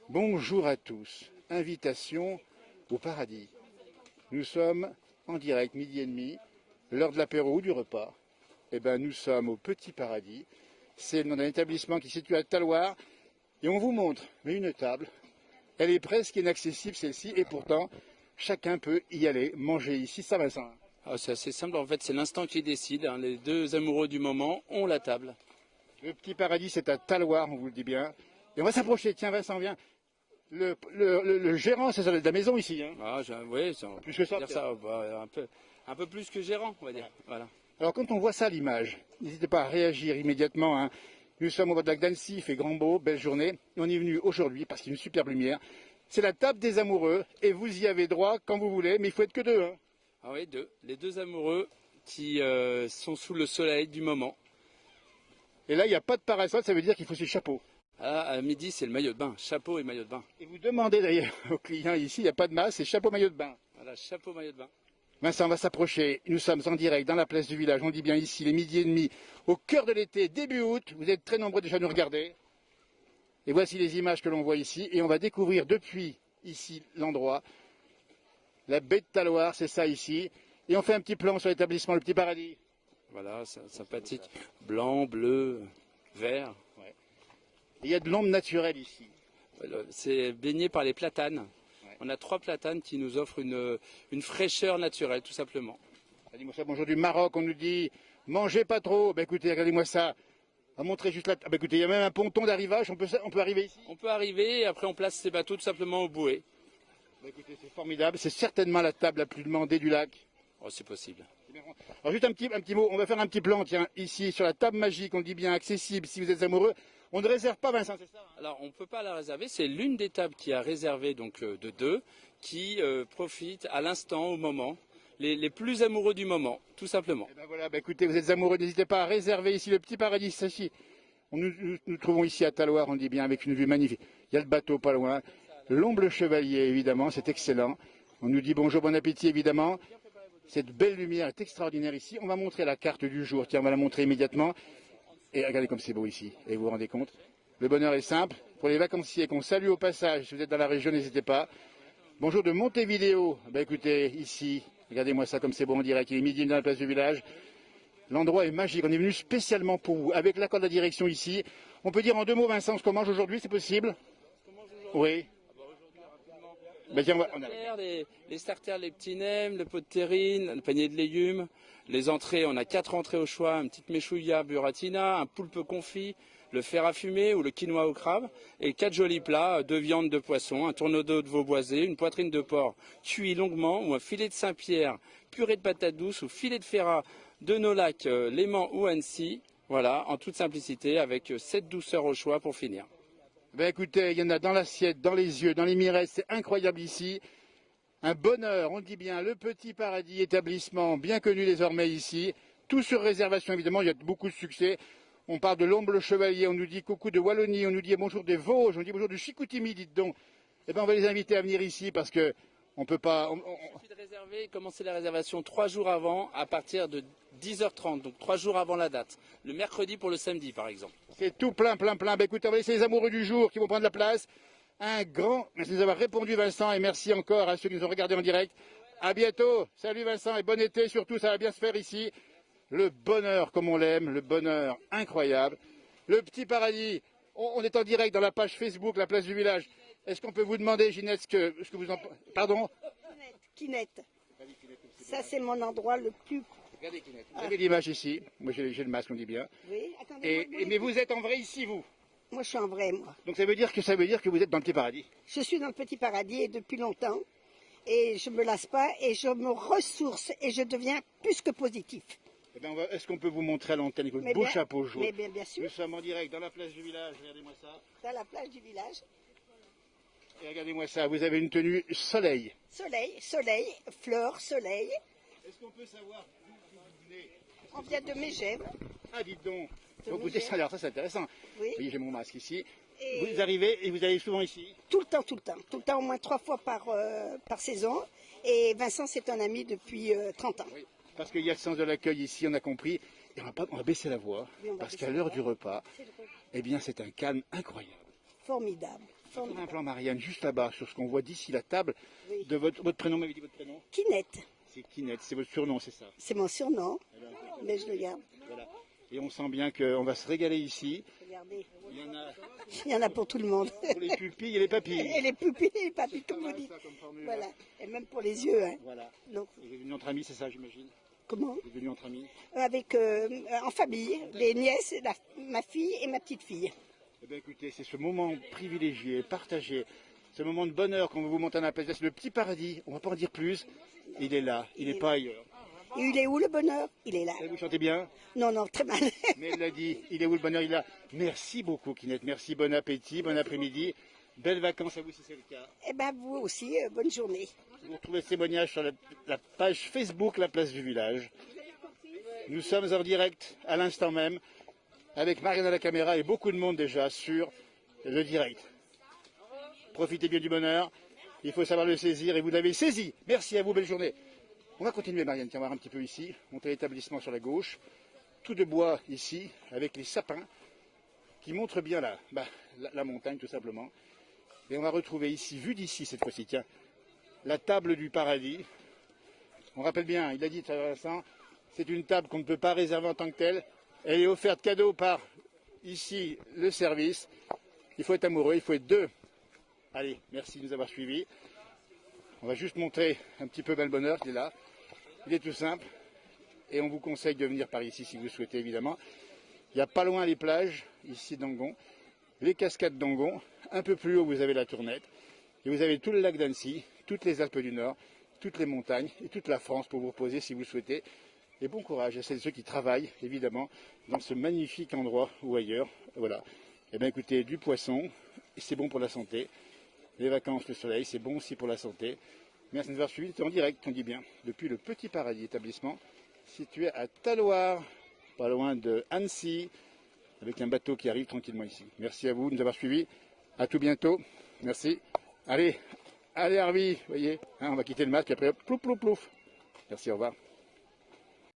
Bonjour à tous, invitation au paradis. Nous sommes en direct, midi et demi, l'heure de l'apéro ou du repas. Nous sommes au Petit Paradis. C'est le nom d'un établissement qui se situe à Talloires. Et on vous montre une table. Elle est presque inaccessible celle-ci et pourtant chacun peut y aller, manger ici. Ça va ça. C'est assez simple, en fait c'est l'instant qui décide. Les deux amoureux du moment ont la table. Le Petit Paradis c'est à Talloires, on vous le dit bien. Et on va s'approcher, tiens Vincent, viens. Le gérant, c'est ça de la maison ici. Hein. Oui, plus que ça, un peu plus que gérant, on va dire. Voilà. Alors quand on voit ça à l'image, n'hésitez pas à réagir immédiatement. Hein. Nous sommes au bord de lac d'Annecy, il fait grand beau, belle journée. Et on est venu aujourd'hui parce qu'il y a une superbe lumière. C'est la table des amoureux et vous y avez droit quand vous voulez, mais il faut être que deux. Hein. Ah oui, deux. Les deux amoureux qui sont sous le soleil du moment. Et là, il n'y a pas de parasol, ça veut dire qu'il faut ses chapeaux. À midi, c'est le maillot de bain, chapeau et maillot de bain. Et vous demandez d'ailleurs aux clients ici, il n'y a pas de masque, c'est chapeau, maillot de bain. Voilà, chapeau, maillot de bain. Vincent, on va s'approcher. Nous sommes en direct dans la place du village. On dit bien ici, les midi et demi, au cœur de l'été, début août. Vous êtes très nombreux déjà à nous regarder. Et voici les images que l'on voit ici. Et on va découvrir depuis ici l'endroit. La baie de Talloires, c'est ça ici. Et on fait un petit plan sur l'établissement Le Petit Paradis. Voilà, c'est sympathique. Blanc, bleu, vert. Ouais. Et il y a de l'ombre naturelle ici. C'est baigné par les platanes. Ouais. On a 3 platanes qui nous offrent une fraîcheur naturelle, tout simplement. Regardez-moi ça, bonjour du Maroc, on nous dit mangez pas trop. Écoutez, regardez-moi ça. On va montrer juste là. Écoutez, il y a même un ponton d'arrivage, on peut arriver ici. On peut arriver et après on place ces bateaux tout simplement au bouée. Écoutez, c'est formidable, c'est certainement la table la plus demandée du lac. Oh, c'est possible. Alors juste un petit mot, on va faire un petit plan, tiens, ici sur la table magique, on dit bien accessible si vous êtes amoureux. On ne réserve pas, Vincent, c'est ça hein? Alors on ne peut pas la réserver, c'est l'une des tables qui a réservé donc de deux, qui profite à l'instant, au moment, les plus amoureux du moment, tout simplement. Et voilà, écoutez, vous êtes amoureux, n'hésitez pas à réserver ici le Petit Paradis, ici. Nous trouvons ici à Talloires, on dit bien, avec une vue magnifique. Il y a le bateau pas loin, l'ombre chevalier évidemment, c'est excellent. On nous dit bonjour, bon appétit évidemment. Cette belle lumière est extraordinaire ici. On va montrer la carte du jour. Tiens, on va la montrer immédiatement. Et regardez comme c'est beau ici. Et vous vous rendez compte? Le bonheur est simple. Pour les vacanciers qu'on salue au passage, si vous êtes dans la région, n'hésitez pas. Bonjour de Montevideo. Écoutez, ici, regardez-moi ça comme c'est beau en direct. Il est midi dans la place du village. L'endroit est magique. On est venu spécialement pour vous. Avec l'accord de la direction ici. On peut dire en 2 mots, Vincent, ce qu'on mange aujourd'hui, c'est possible? Oui. Tiens, les starters, les petits nems, le pot de terrine, le panier de légumes. Les entrées, on a 4 entrées au choix, une petite mechouilla burratina, un poulpe confit, le fer à fumer ou le quinoa au crabe, et 4 jolis plats, 2 viandes de poisson, un tourneau d'eau de veau boisé, une poitrine de porc cuit longuement, ou un filet de Saint-Pierre, purée de patates douces ou filet de ferrat de nos lacs, Léman ou Annecy. Voilà, en toute simplicité, avec 7 douceurs au choix pour finir. Écoutez, il y en a dans l'assiette, dans les yeux, dans les mirettes, c'est incroyable ici. Un bonheur, on dit bien, le Petit Paradis, établissement bien connu désormais ici. Tout sur réservation évidemment, il y a beaucoup de succès. On parle de l'ombre le chevalier, on nous dit coucou de Wallonie, on nous dit bonjour des Vosges, on nous dit bonjour du Chicoutimi, dites donc. On va les inviter à venir ici parce que on peut pas... Il suffit de réserver, commencer la réservation 3 jours avant à partir de 10h30, donc 3 jours avant la date. Le mercredi pour le samedi par exemple. C'est tout plein. Écoutez, on va laisser les amoureux du jour qui vont prendre la place. Un grand merci de nous avoir répondu Vincent et merci encore à ceux qui nous ont regardés en direct. À bientôt. Salut Vincent et bon été surtout, ça va bien se faire ici. Le bonheur comme on l'aime, le bonheur incroyable. Le Petit Paradis, on est en direct dans la page Facebook, la place du village. Est-ce qu'on peut vous demander, Ginette, ce que vous en... Pardon? Kinette. Ça c'est mon endroit le plus... Regardez Kinette, vous avez l'image ici. Moi j'ai le masque, on dit bien. Oui, attendez. Mais vous êtes en vrai ici, vous? Moi je suis en vrai, moi. Donc ça veut dire que vous êtes dans le Petit Paradis? Je suis dans le Petit Paradis et depuis longtemps. Et je me lasse pas et je me ressource et je deviens plus que positif. Est-ce qu'on peut vous montrer à l'antenne avec votre beau chapeau jaune? Mais bien sûr. Nous sommes en direct dans la place du village, regardez-moi ça. Dans la place du village. Et regardez-moi ça, vous avez une tenue soleil. Soleil, fleurs, soleil. Est-ce qu'on peut savoir d'où vous venez? On vient de Megève. Ah, dites donc. Écoutez, alors ça c'est intéressant. Oui. Oui, j'ai mon masque ici. Vous arrivez et vous allez souvent ici? Tout le temps, au moins 3 fois par saison. Et Vincent, c'est un ami depuis 30 ans. Oui, parce qu'il y a le sens de l'accueil ici, on a compris. Et on va baisser la voix, parce qu'à l'heure du repas, eh bien c'est un calme incroyable. Formidable. On a un plan, Marianne, juste là-bas, sur ce qu'on voit d'ici la table, Oui. de votre prénom, m'avez dit votre prénom? Kinette, C'est Kinette, c'est votre surnom, c'est ça? c'est mon surnom, mais je le garde. Voilà. Et on sent bien qu'on va se régaler ici. Regardez, Il y en a il y en a pour tout le monde. pour les pupilles et les papilles. Et les pupilles et les papilles, comme vous Pas mal, dites. ça, comme formule, Voilà, hein. et même pour les yeux. Hein. Voilà. Donc, Et vous êtes venus entre amis, c'est ça, j'imagine? comment? Vous êtes venus entre amis? Avec, en famille, les nièces, ma fille et ma petite fille. Eh bien, écoutez, c'est ce moment privilégié, partagé, ce moment de bonheur quand vous vous montez à la place, c'est le petit paradis, on ne va pas en dire plus. Il est là, il n'est pas ailleurs. Et il est où le bonheur? Il est là. Et vous chantez bien? Non, non, très mal. Mais elle l'a dit, il est où le bonheur? Il est là. Merci beaucoup, Kinette, merci, bon appétit, bon après-midi. Belles vacances à vous si c'est le cas. Eh bien, vous aussi, bonne journée. Vous retrouvez ce témoignage sur la page Facebook La Place du Village. Nous sommes en direct à l'instant même, avec Marianne à la caméra et beaucoup de monde déjà sur le direct. Profitez bien du bonheur, il faut savoir le saisir et vous l'avez saisi. Merci à vous, belle journée. On va continuer, Marianne, tiens, on va voir un petit peu ici. Monter l'établissement sur la gauche, tout de bois ici, avec les sapins qui montrent bien la montagne tout simplement. Et on va retrouver ici, vu d'ici cette fois-ci, tiens, la table du paradis. On rappelle bien, il a dit très intéressant, c'est une table qu'on ne peut pas réserver en tant que telle. Elle est offerte cadeau par, ici, le service. Il faut être amoureux, il faut être deux. Allez, merci de nous avoir suivis. On va juste montrer un petit peu le bonheur qui est là. Il est tout simple. Et on vous conseille de venir par ici si vous souhaitez, évidemment. Il n'y a pas loin les plages, ici d'Angon, les cascades d'Angon. Un peu plus haut, vous avez la Tournette. Et vous avez tout le lac d'Annecy, toutes les Alpes du Nord, toutes les montagnes et toute la France pour vous reposer si vous souhaitez. Et bon courage à celles et ceux qui travaillent, évidemment, dans ce magnifique endroit ou ailleurs. Voilà. Eh bien, écoutez, du poisson, c'est bon pour la santé. Les vacances, le soleil, c'est bon aussi pour la santé. Merci de nous avoir suivis. C'est en direct, on dit bien, depuis le Petit Paradis établissement, situé à Talloires, pas loin de Annecy, avec un bateau qui arrive tranquillement ici. Merci à vous de nous avoir suivis. À tout bientôt. Merci. Allez, Harvey, voyez, hein, on va quitter le masque, après, plouf, plouf, plouf. Merci, au revoir.